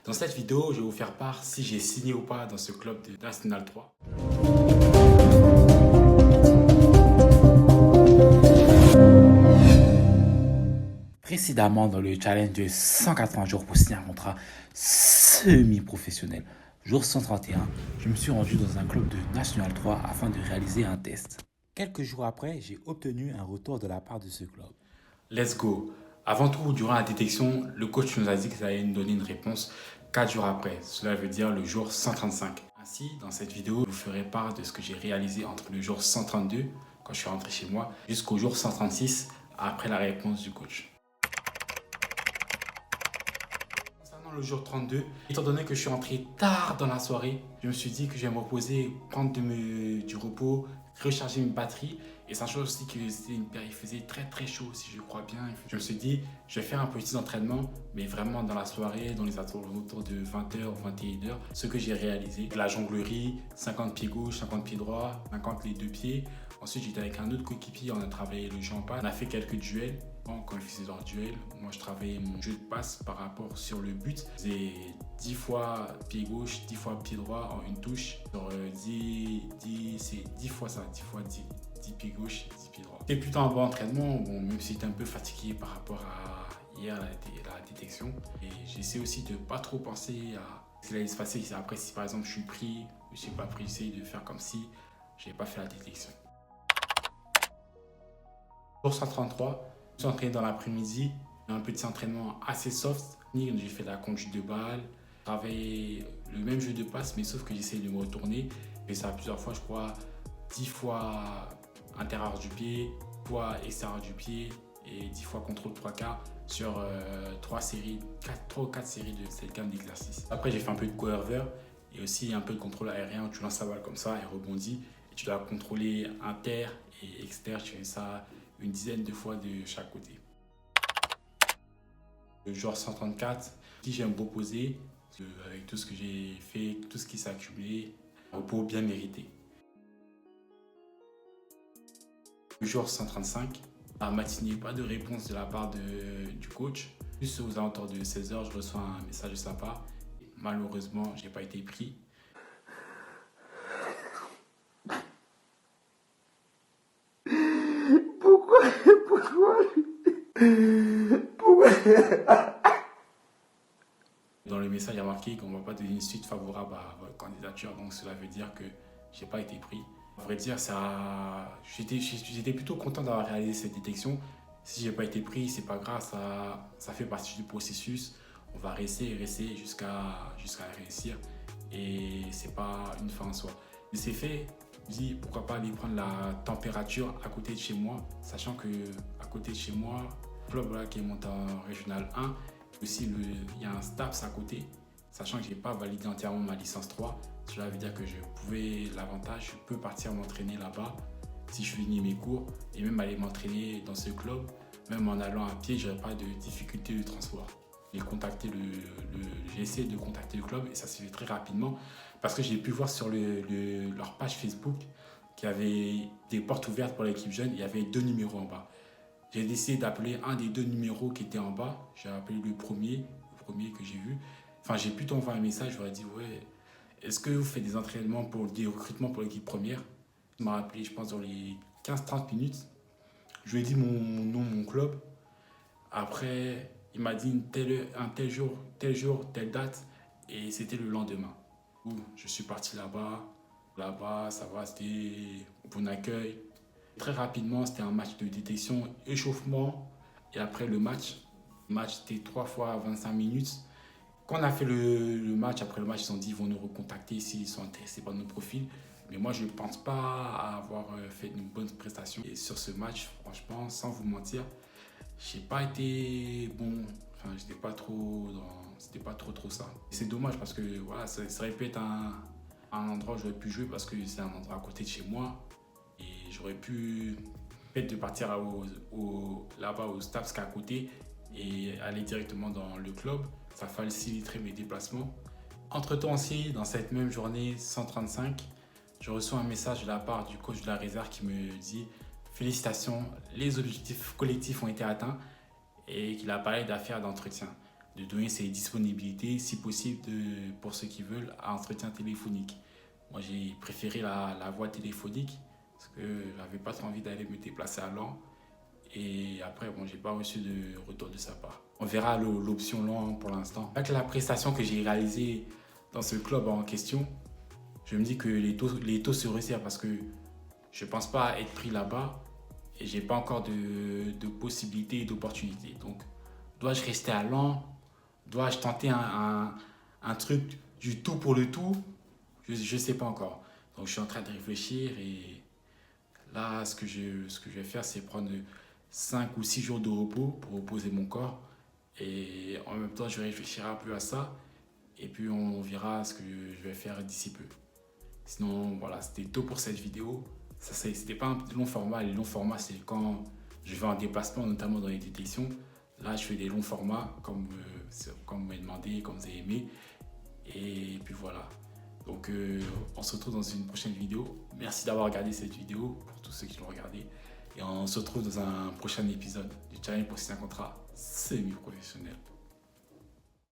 Dans cette vidéo, je vais vous faire part si j'ai signé ou pas dans ce club de National 3. Précédemment, dans le challenge de 180 jours pour signer un contrat semi-professionnel, jour 131, je me suis rendu dans un club de National 3 afin de réaliser un test. Quelques jours après, j'ai obtenu un retour de la part de ce club. Let's go! Avant tout, durant la détection, le coach nous a dit qu'il allait nous donner une réponse 4 jours après. Cela veut dire le jour 135. Ainsi, dans cette vidéo, je vous ferai part de ce que j'ai réalisé entre le jour 132, quand je suis rentré chez moi, jusqu'au jour 136, après la réponse du coach. Concernant le jour 32, étant donné que je suis rentré tard dans la soirée, je me suis dit que je vais me reposer, prendre du repos, recharger mes batteries. Et sachant aussi qu'il faisait très chaud, si je crois bien. Je me suis dit, je vais faire un petit entraînement, mais vraiment dans la soirée, dans les autour de 20h, 21h, ce que j'ai réalisé. La jonglerie, 50 pieds gauche, 50 pieds droit, 50 les deux pieds. Ensuite, j'étais avec un autre coéquipier, on a travaillé le jeu en passe. On a fait quelques duels. Bon, quand je faisais leur duel, moi je travaillais mon jeu de passe par rapport sur le but. Je faisais 10 fois pied gauche, 10 fois pied droit en une touche. Sur 10 fois ça, 10 fois 10 pieds gauche, 10 pieds droit. C'était plutôt un bon entraînement, bon, même si j'étais un peu fatigué par rapport à hier, la détection. Et j'essaie aussi de pas trop penser à ce qu'il allait se passer. Après, si par exemple je suis pris ou je suis pas pris, j'essaie de faire comme si je n'avais pas fait la détection. Jour 133, je suis entraîné dans l'après-midi. Un petit entraînement assez soft. J'ai fait la conduite de balle, travaillé le même jeu de passe, mais sauf que j'essaie de me retourner. J'ai fait ça plusieurs fois, je crois, 10 fois intérieur du pied, fois extérieur du pied et 10 fois contrôle 3 quarts sur 3 ou 4 séries de cette gamme d'exercices. Après, j'ai fait un peu de coerver et aussi un peu de contrôle aérien où tu lances la balle comme ça et rebondis. Et tu dois contrôler inter et externe. Tu fais ça une dizaine de fois de chaque côté. Le jour 134, si j'aime reposer, avec tout ce que j'ai fait, tout ce qui s'est accumulé, un repos bien mérité. Le jour 135, à matinée, pas de réponse de la part du coach. Juste aux alentours de 16h, je reçois un message de sa part. Malheureusement, je n'ai pas été pris. Pourquoi Dans le message, il y a marqué qu'on ne va pas donner une suite favorable à votre candidature. Donc cela veut dire que je n'ai pas été pris. À vrai dire, j'étais plutôt content d'avoir réalisé cette détection. Si je n'ai pas été pris, c'est pas grave, ça fait partie du processus. On va rester jusqu'à réussir. Et c'est pas une fin en soi. Mais c'est fait, je me dis pourquoi pas aller prendre la température à côté de chez moi, sachant que à côté de chez moi, le club là, qui est monté en Régional 1, aussi il y a un STAPS à côté, sachant que je n'ai pas validé entièrement ma licence 3. Cela veut dire que l'avantage, je peux partir m'entraîner là-bas si je finis mes cours et même aller m'entraîner dans ce club. Même en allant à pied, je n'aurai pas de difficulté de transport. J'ai essayé de contacter le club et ça s'est fait très rapidement parce que j'ai pu voir sur leur page Facebook qu'il y avait des portes ouvertes pour l'équipe jeune. Il y avait 2 numéros en bas. J'ai décidé d'appeler un des 2 numéros qui était en bas. J'ai appelé le premier que j'ai vu. Enfin, j'ai plutôt envoyé un message. Je leur ai dit, ouais, est-ce que vous faites des entraînements des recrutements pour l'équipe première? Il m'a appelé, je pense, dans les 15-30 minutes. Je lui ai dit mon nom, mon club. Après, il m'a dit un tel jour, telle date. Et c'était le lendemain. Je suis parti là-bas. Là-bas, ça va, c'était un bon accueil. Très rapidement, c'était un match de détection, échauffement. Et après le match c'était 3 fois 25 minutes. Quand on a fait le match, après le match, ils ont dit qu'ils vont nous recontacter s'ils sont intéressés par nos profils. Mais moi, je ne pense pas avoir fait une bonne prestation. Et sur ce match, franchement, sans vous mentir, j'ai pas été bon. Enfin, j'étais pas trop c'était pas trop ça. C'est dommage parce que voilà, ça aurait pu être un endroit où j'aurais pu jouer parce que c'est un endroit à côté de chez moi. Et j'aurais pu peut-être de partir là-bas au STAPS qui est à côté et aller directement dans le club. Ça faciliterait mes déplacements. Entre-temps aussi, dans cette même journée 135, je reçois un message de la part du coach de la réserve qui me dit « Félicitations, les objectifs collectifs ont été atteints » et qu'il a parlé d'affaires d'entretien. de donner ses disponibilités, si possible, pour ceux qui veulent, à entretien téléphonique. Moi, j'ai préféré la voie téléphonique parce que je n'avais pas trop envie d'aller me déplacer à Lens. Et après, bon, j'ai pas reçu de retour de sa part. On verra l'option Lens pour l'instant. Avec la prestation que j'ai réalisée dans ce club en question, je me dis que les taux se resserrent parce que je ne pense pas être pris là-bas et j'ai pas encore de possibilités et d'opportunités. Donc, dois-je rester à Lens? Dois-je tenter un truc du tout pour le tout? Je ne sais pas encore. Donc, je suis en train de réfléchir et là, ce que je vais faire, c'est prendre 5 ou 6 jours de repos pour reposer mon corps. Et en même temps, je réfléchirai un peu à ça. Et puis, on verra ce que je vais faire d'ici peu. Sinon, voilà, c'était tout pour cette vidéo. C'était pas un long format. Les longs formats, c'est quand je vais en déplacement, notamment dans les détections. Là, je fais des longs formats, comme vous m'avez demandé, comme vous avez aimé. Et puis voilà. Donc, on se retrouve dans une prochaine vidéo. Merci d'avoir regardé cette vidéo, pour tous ceux qui l'ont regardé. Et on se retrouve dans un prochain épisode du Challenge pour signer un contrat semi-professionnel.